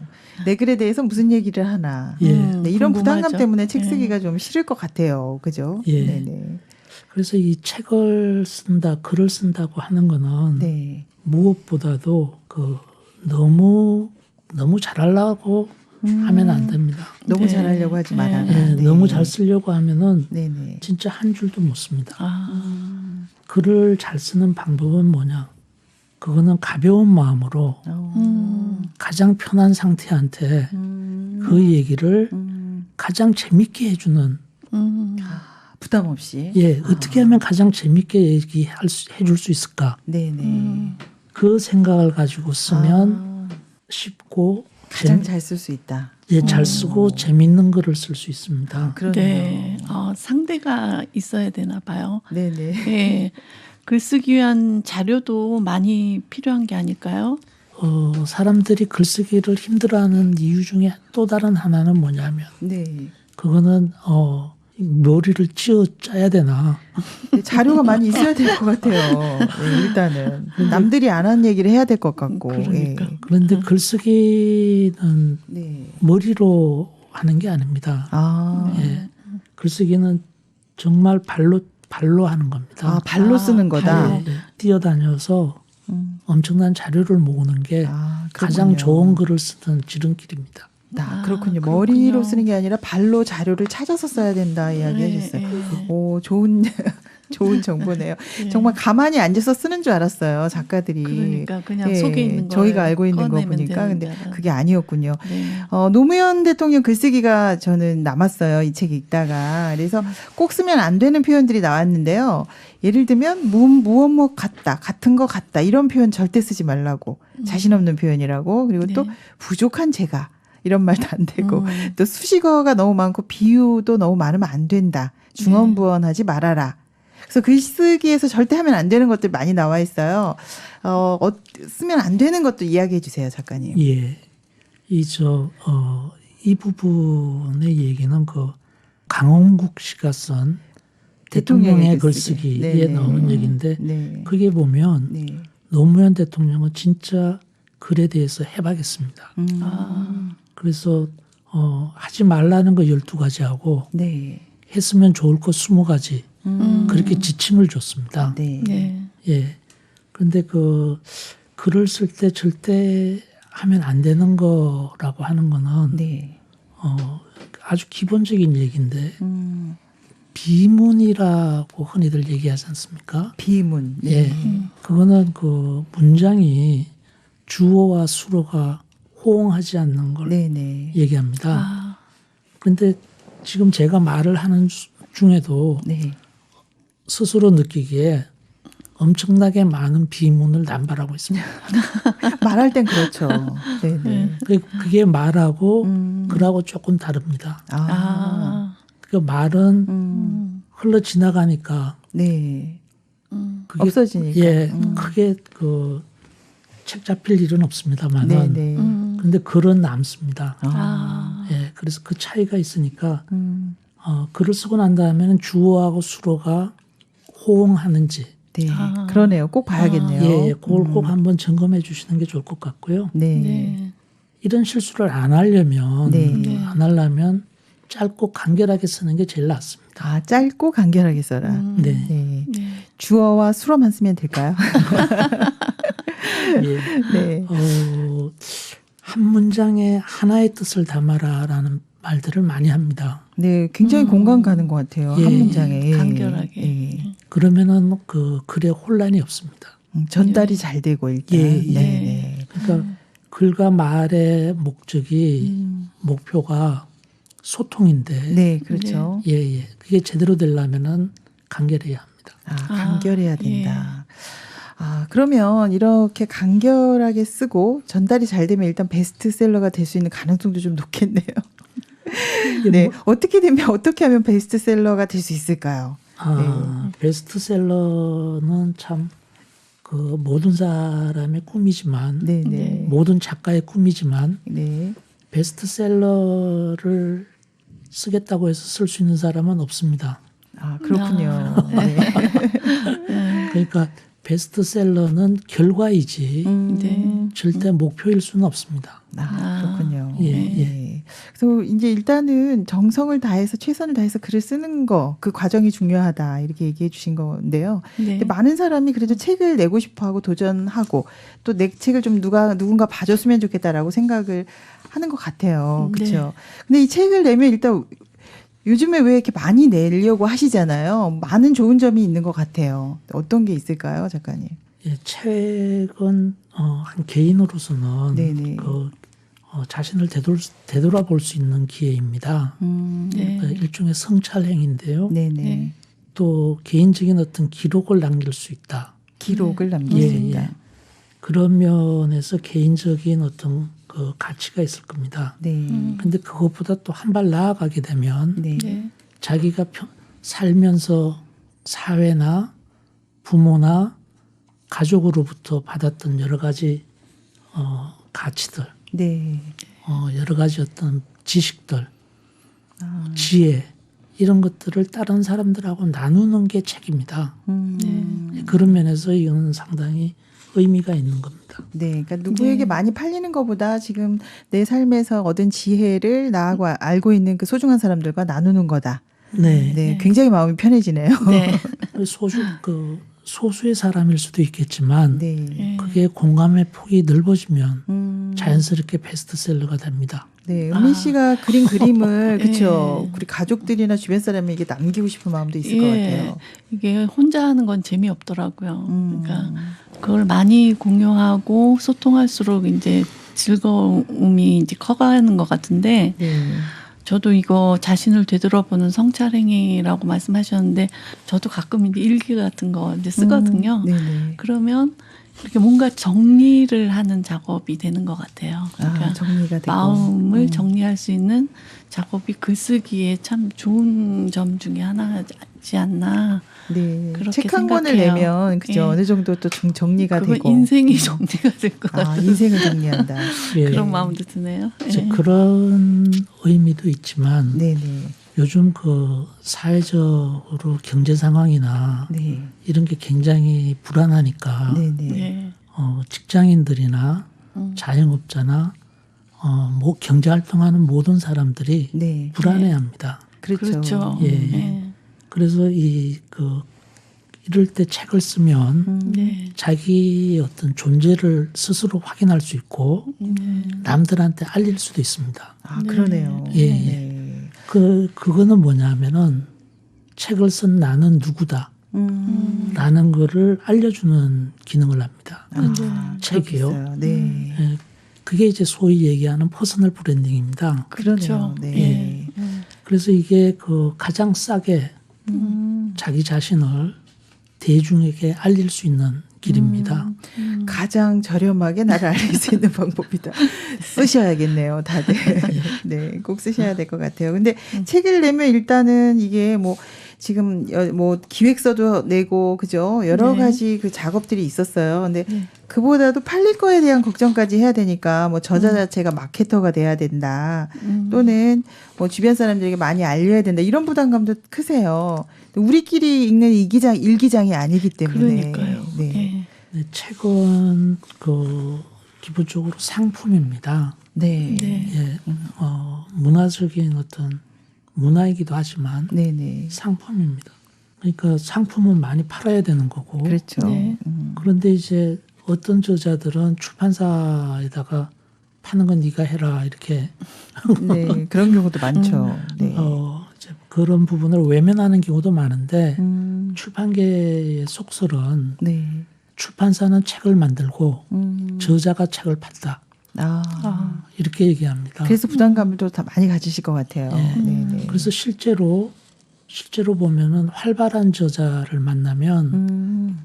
내 글에 대해서 무슨 얘기를 하나. 예. 네, 이런 부담감 궁금하죠. 때문에 책 예. 쓰기가 좀 싫을 것 같아요. 그죠? 예. 네네. 그래서 이 책을 쓴다, 글을 쓴다고 하는 거는 네. 무엇보다도 그 너무 잘하려고 하면 안 됩니다. 너무 네. 잘하려고 하지 말아라. 예, 네. 너무 잘 쓰려고 하면은 네네. 진짜 한 줄도 못 씁니다. 아, 글을 잘 쓰는 방법은 뭐냐? 그거는 가벼운 마음으로 가장 편한 상태한테 그 얘기를 가장 재밌게 해주는 부담 없이. 예 어떻게 하면 가장 재밌게 해줄 수 있을까 네네. 그 생각을 가지고 쓰면 쉽고 가장 잘 쓸 수 있다. 예, 잘 쓰고 재밌는 글을 쓸 수 있습니다. 그러네요. 네. 상대가 있어야 되나 봐요. 네네. 네. 글쓰기 위한 자료도 많이 필요한 게 아닐까요? 사람들이 글쓰기를 힘들어하는 이유 중에 또 다른 하나는 뭐냐면 네. 그거는 묘리를 짜야 되나 자료가 많이 있어야 될 것 같아요. 네, 일단은 남들이 안 한 얘기를 해야 될 것 같고. 그러니까. 예. 그런데 글쓰기는 네. 머리로 하는 게 아닙니다. 네. 글쓰기는 정말 발로 하는 겁니다. 발로 쓰는 거다. 예, 뛰어다녀서 엄청난 자료를 모으는 게 가장 그렇군요. 좋은 글을 쓰는 지름길입니다. 그렇군요. 그렇군요. 머리로 쓰는 게 아니라 발로 자료를 찾아서 써야 된다 이야기하셨어요. 오, 좋은 정보네요. 정말 가만히 앉아서 쓰는 줄 알았어요, 작가들이. 그러니까 그냥 속에 있는 거 저희가 알고 있는 거 보니까 근데 그게 아니었군요. 네. 노무현 대통령 글쓰기가 저는 남았어요. 이 책 읽다가. 그래서 꼭 쓰면 안 되는 표현들이 나왔는데요. 예를 들면 무엇 같다, 같은 거 같다 이런 표현 절대 쓰지 말라고. 자신 없는 표현이라고. 그리고 또 부족한 제가 이런 말도 안 되고 또 수식어가 너무 많고 비유도 너무 많으면 안 된다. 중언부언하지 말아라. 그래서 글쓰기에서 절대 하면 안 되는 것들 많이 나와 있어요. 쓰면 안 되는 것도 이야기해 주세요, 작가님. 예. 이 부분의 얘기는 그 강홍국 씨가 쓴 대통령의 글쓰기에 나오는 얘기인데 그게 보면 노무현 대통령은 진짜 글에 대해서 해박했습니다. 그래서 하지 말라는 거 12가지 하고 했으면 좋을 거 20가지 그렇게 지침을 줬습니다. 예. 그런데 그 글을 쓸 때 절대 하면 안 되는 거라고 하는 거는 아주 기본적인 얘기인데 비문이라고 흔히들 얘기하지 않습니까? 비문. 예. 그거는 그 문장이 주어와 수어가 호응하지 않는 걸 얘기합니다. 그런데 지금 제가 말을 하는 중에도 스스로 느끼기에 엄청나게 많은 비문을 남발하고 있습니다. 말할 땐 그렇죠. 그게 말하고 글하고 조금 다릅니다. 그 말은 흘러 지나가니까 그게 없어지니까. 크게 그 책 잡힐 일은 없습니다만은 그런데 글은 남습니다. 예, 그래서 그 차이가 있으니까 글을 쓰고 난 다음에는 주어하고 수어가 호응하는지 그러네요. 꼭 봐야겠네요. 예, 그걸 꼭 한번 점검해 주시는 게 좋을 것 같고요. 이런 실수를 안 하려면 짧고 간결하게 쓰는 게 제일 낫습니다. 짧고 간결하게 써라. 주어와 수어만 쓰면 될까요? 한 문장에 하나의 뜻을 담아라라는 말들을 많이 합니다. 굉장히 공감 가는 것 같아요. 한 문장에 간결하게. 그러면은 그 글에 혼란이 없습니다. 전달이 잘 되고 일단. 그러니까 글과 말의 목표가 소통인데. 그렇죠. 그게 제대로 되려면은 간결해야 합니다. 간결해야 된다. 그러면 이렇게 간결하게 쓰고 전달이 잘 되면 일단 베스트셀러가 될 수 있는 가능성도 좀 높겠네요. 어떻게 하면 베스트셀러가 될 수 있을까요? 베스트셀러는 참 그 모든 사람의 꿈이지만 모든 작가의 꿈이지만 베스트셀러를 쓰겠다고 해서 쓸 수 있는 사람은 없습니다. 그렇군요. 그러니까 베스트셀러는 결과이지 절대 목표일 수는 없습니다. 그렇군요. 그래서 이제 일단은 정성을 다해서 최선을 다해서 글을 쓰는 거, 그 과정이 중요하다 이렇게 얘기해 주신 건데요. 근데 많은 사람이 그래도 책을 내고 싶어하고 도전하고 또 내 책을 좀 누군가 봐줬으면 좋겠다라고 생각을 하는 것 같아요. 그렇죠. 근데 이 책을 내면 일단 요즘에 왜 이렇게 많이 내려고 하시잖아요. 많은 좋은 점이 있는 것 같아요. 어떤 게 있을까요, 작가님? 예, 책은 한 개인으로서는 네네. 자신을 되돌아볼 수 있는 기회입니다. 네. 일종의 성찰행인데요. 네네. 네. 또 개인적인 어떤 기록을 남길 수 있다. 기록을 남길 수 예, 있다. 예. 그런 면에서 개인적인 어떤 그 가치가 있을 겁니다. 네. 근데 그것보다 또 한 발 나아가게 되면 네. 네. 자기가 살면서 사회나 부모나 가족으로부터 받았던 여러 가지 가치들, 네. 여러 가지 어떤 지식들, 지혜 이런 것들을 다른 사람들하고 나누는 게 책입니다. 네. 그런 면에서 이건 상당히 의미가 있는 겁니다. 네, 그러니까 누구에게 많이 팔리는 것보다 지금 내 삶에서 얻은 지혜를 나하고 알고 있는 그 소중한 사람들과 나누는 거다. 네. 네, 굉장히 마음이 편해지네요. 네. 소수의 사람일 수도 있겠지만 네. 네. 그게 공감의 폭이 넓어지면 자연스럽게 베스트셀러가 됩니다. 네, 은미 씨가 그린 그림을 그렇죠. 예. 우리 가족들이나 주변 사람에게 남기고 싶은 마음도 있을 것 같아요. 이게 혼자 하는 건 재미없더라고요. 그러니까 그걸 많이 공유하고 소통할수록 이제 즐거움이 이제 커가는 것 같은데 네. 저도 이거 자신을 되돌아보는 성찰행위라고 말씀하셨는데 저도 가끔 이제 일기 같은 거 이제 쓰거든요. 네네. 그러면 이렇게 뭔가 정리를 하는 작업이 되는 것 같아요. 그러니까 정리가 되고. 마음을 정리할 수 있는 작업이 글쓰기에 참 좋은 점 중에 하나지 않나. 네. 그렇게 책 한 권을 생각해요. 내면 그죠. 예. 어느 정도 또 정리가 그건 되고. 인생이 정리가 될 것 같아요. 인생을 정리한다. 예. 그런 마음도 드네요. 이제 예. 그런 의미도 있지만 네네. 요즘 그 사회적으로 경제 상황이나 네. 이런 게 굉장히 불안하니까 네네. 네. 직장인들이나 자영업자나 뭐 경제 활동하는 모든 사람들이 네. 불안해합니다. 그렇죠. 그렇죠. 예. 예. 그래서 이럴 때 책을 쓰면 네. 자기의 어떤 존재를 스스로 확인할 수 있고 네. 남들한테 알릴 수도 있습니다. 그러네요. 예, 예. 네. 그거는 뭐냐면은 책을 쓴 나는 누구다. 라는 거를 알려주는 기능을 합니다. 책이요. 그렇겠어요. 네. 예, 그게 이제 소위 얘기하는 퍼스널 브랜딩입니다. 그러네요. 그렇죠. 네. 그래서 이게 가장 싸게 자기 자신을 대중에게 알릴 수 있는 길입니다. 가장 저렴하게 나를 알릴 수 있는 방법이다. 쓰셔야겠네요, 다들. 네, 꼭 쓰셔야 될 것 같아요. 근데 책을 내면 일단은 이게 뭐 지금 뭐 기획서도 내고 그죠? 여러 네. 가지 그 작업들이 있었어요. 근데 그보다도 팔릴 거에 대한 걱정까지 해야 되니까 뭐 저자 자체가 마케터가 돼야 된다. 또는 뭐 주변 사람들에게 많이 알려야 된다. 이런 부담감도 크세요. 우리끼리 읽는 일기장이 아니기 때문에. 그러니까요. 네. 예. 네, 책은 기본적으로 상품입니다. 네. 네. 예, 문화적인 어떤 문화이기도 하지만 네네. 상품입니다. 그러니까 상품은 많이 팔아야 되는 거고. 그렇죠. 네. 그런데 이제 어떤 저자들은 출판사에다가 파는 건 네가 해라 이렇게 네, 그런 경우도 많죠. 네. 이제 그런 부분을 외면하는 경우도 많은데 음. 출판계의 속설은 네. 출판사는 책을 만들고 저자가 책을 판다 이렇게 얘기합니다. 그래서 부담감을 또 다 많이 가지실 것 같아요. 네. 네네. 그래서 실제로 보면은 활발한 저자를 만나면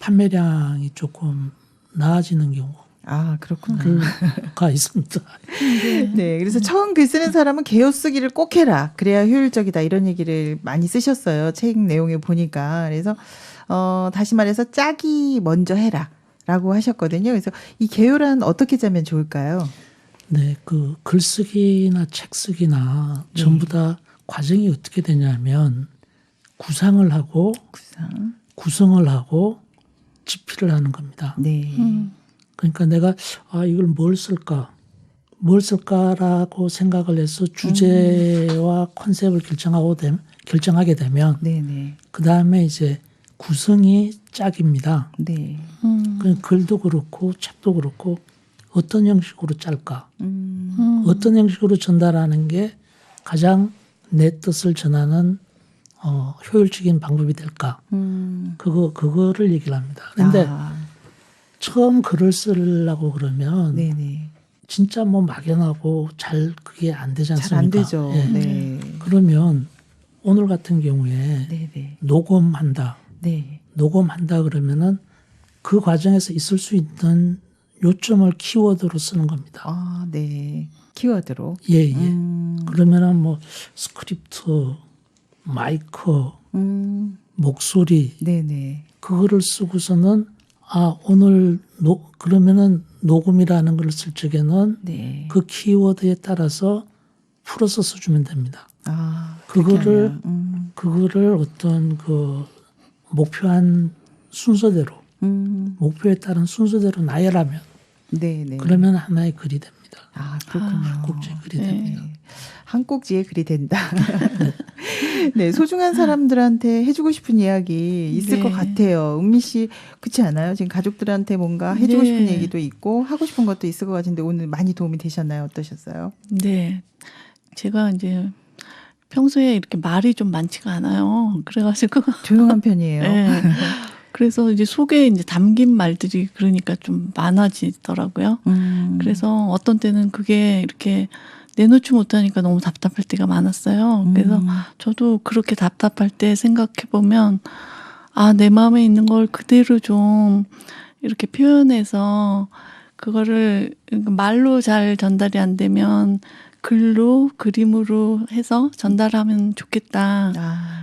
판매량이 조금 나아지는 경우가 있습니다. 네, 그래서 처음 글 쓰는 사람은 개요 쓰기를 꼭 해라. 그래야 효율적이다. 이런 얘기를 많이 쓰셨어요. 책 내용에 보니까. 그래서 다시 말해서 짝이 먼저 해라. 라고 하셨거든요. 그래서 이 개요란 어떻게 짜면 좋을까요? 네, 글쓰기나 책쓰기나 전부 다 과정이 어떻게 되냐면 구상을 하고 구성을 하고 집필을 하는 겁니다. 네. 그러니까 내가 이걸 뭘 쓸까라고 생각을 해서 주제와 컨셉을 결정하게 되면 네네. 그 다음에 이제 구성이 짝입니다. 네. 글도 그렇고 책도 그렇고 어떤 형식으로 짤까, 어떤 형식으로 전달하는 게 가장 내 뜻을 전하는 효율적인 방법이 될까, 그거를 얘기를 합니다. 그런데 처음 글을 쓰려고 그러면 네네. 진짜 뭐 막연하고 잘 그게 안 되지 않습니까? 잘 안 되죠. 예. 네. 그러면 오늘 같은 경우에 네네. 녹음한다. 네. 녹음한다 그러면은 그 과정에서 있을 수 있는 요점을 키워드로 쓰는 겁니다. 아, 네. 키워드로. 예, 예. 그러면은 뭐 스크립트, 마이크, 목소리, 네네. 그거를 쓰고서는 오늘 그러면은 녹음이라는 걸 쓸 적에는 네. 그 키워드에 따라서 풀어서 써주면 됩니다. 아, 그거를 어떤 그 목표한 순서대로 목표에 따른 순서대로 나열하면 네네. 그러면 하나의 글이 됩니다. 아, 그렇군요. 한 꼭지의 글이 됩니다. 한 꼭지의 글이 된다. 네, 소중한 사람들한테 해주고 싶은 이야기 있을 네. 것 같아요. 은미 씨, 그렇지 않아요? 지금 가족들한테 뭔가 해주고 네. 싶은 얘기도 있고 하고 싶은 것도 있을 것 같은데 오늘 많이 도움이 되셨나요? 어떠셨어요? 네. 제가 이제 평소에 이렇게 말이 좀 많지가 않아요. 그래가지고. 조용한 편이에요. 네. 그래서 이제 속에 이제 담긴 말들이 그러니까 좀 많아지더라고요. 그래서 어떤 때는 그게 이렇게 내놓지 못하니까 너무 답답할 때가 많았어요. 그래서 저도 그렇게 답답할 때 생각해 보면 내 마음에 있는 걸 그대로 좀 이렇게 표현해서 그거를 말로 잘 전달이 안 되면 글로 그림으로 해서 전달하면 좋겠다.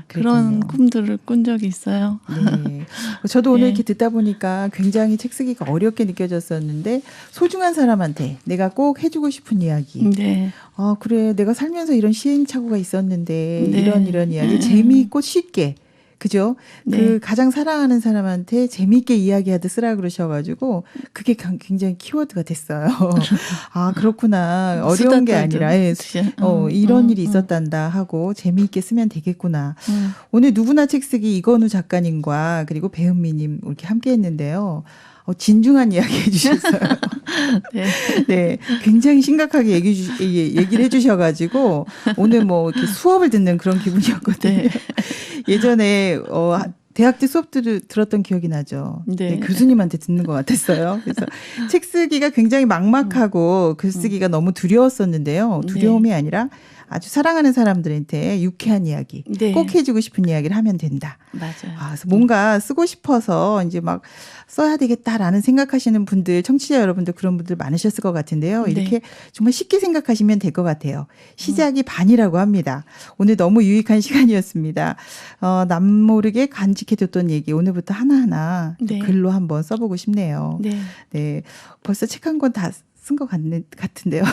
그런 꿈들을 꾼 적이 있어요. 네. 저도 오늘 네. 이렇게 듣다 보니까 굉장히 책 쓰기가 어렵게 느껴졌었는데 소중한 사람한테 내가 꼭 해주고 싶은 이야기. 네. 그래. 내가 살면서 이런 시행착오가 있었는데 네. 이런 이야기 재미있고 쉽게. 그죠? 네. 그 가장 사랑하는 사람한테 재미있게 이야기하듯 쓰라 그러셔가지고 그게 굉장히 키워드가 됐어요. 그렇구나. 어려운 게 아니라 이런 일이 있었단다 하고 재미있게 쓰면 되겠구나. 오늘 누구나 책 쓰기 이건우 작가님과 그리고 배은미님 이렇게 함께 했는데요. 진중한 이야기 해주셨어요. 네. 네, 굉장히 심각하게 얘기를 해주셔가지고 오늘 뭐 이렇게 수업을 듣는 그런 기분이었거든요. 네. 예전에 대학 때 수업 들었던 기억이 나죠. 네. 네, 교수님한테 듣는 것 같았어요. 그래서 책 쓰기가 굉장히 막막하고 글 쓰기가 너무 두려웠었는데요. 두려움이 아니라 아주 사랑하는 사람들한테 유쾌한 이야기, 네. 꼭 해주고 싶은 이야기를 하면 된다. 맞아요. 그래서 뭔가 쓰고 싶어서 이제 막 써야 되겠다라는 생각하시는 분들, 청취자 여러분들 그런 분들 많으셨을 것 같은데요. 이렇게 정말 쉽게 생각하시면 될 것 같아요. 시작이 반이라고 합니다. 오늘 너무 유익한 시간이었습니다. 남 모르게 간직해뒀던 얘기 오늘부터 하나하나 네. 글로 한번 써보고 싶네요. 네. 네, 벌써 책 한 권 다 쓴 것 같은데요.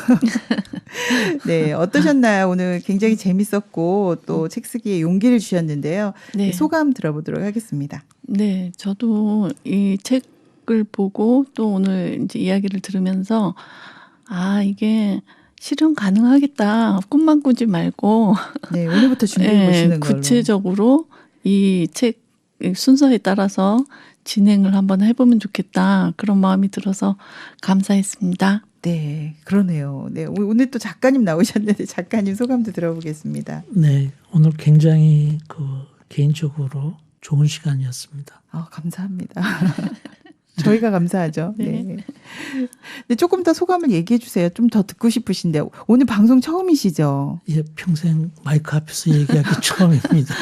네, 어떠셨나요? 오늘 굉장히 재밌었고 또 책 쓰기에 용기를 주셨는데요. 네. 소감 들어보도록 하겠습니다. 네, 저도 이 책을 보고 또 오늘 이제 이야기를 들으면서 이게 실현 가능하겠다. 꿈만 꾸지 말고 네, 오늘부터 준비해 보시는 걸로. 구체적으로 이 책 순서에 따라서 진행을 한번 해보면 좋겠다. 그런 마음이 들어서 감사했습니다. 네, 그러네요. 네, 오늘 또 작가님 나오셨는데 작가님 소감도 들어보겠습니다. 네, 오늘 굉장히 개인적으로 좋은 시간이었습니다. 감사합니다. 저희가 감사하죠. 네. 네. 근데 조금 더 소감을 얘기해 주세요. 좀 더 듣고 싶으신데 오늘 방송 처음이시죠? 예, 평생 마이크 앞에서 얘기하기 처음입니다.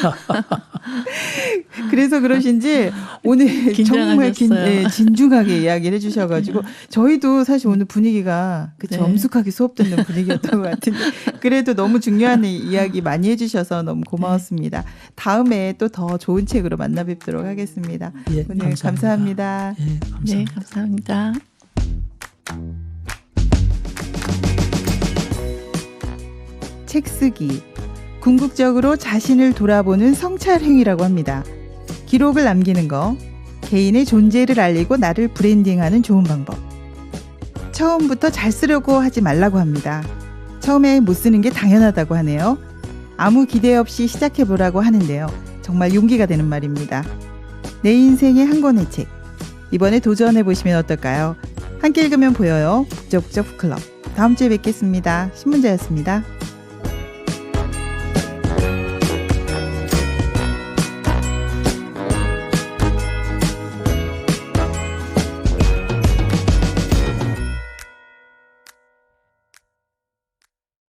그래서 그러신지 오늘 정말 진중하게 이야기를 해주셔가지고 저희도 사실 오늘 분위기가 엄숙하게 수업 듣는 분위기였던 것 같은데 그래도 너무 중요한 이야기 많이 해주셔서 너무 고마웠습니다. 다음에 또 더 좋은 책으로 만나 뵙도록 하겠습니다. 예, 오늘 감사합니다. 예, 감사합니다. 네, 감사합니다. 책 쓰기. 궁극적으로 자신을 돌아보는 성찰 행위라고 합니다. 기록을 남기는 거, 개인의 존재를 알리고 나를 브랜딩하는 좋은 방법. 처음부터 잘 쓰려고 하지 말라고 합니다. 처음에 못 쓰는 게 당연하다고 하네요. 아무 기대 없이 시작해보라고 하는데요. 정말 용기가 되는 말입니다. 내 인생의 한 권의 책. 이번에 도전해보시면 어떨까요? 함께 읽으면 보여요. 북적북적 북클럽. 다음 주에 뵙겠습니다. 신문자였습니다.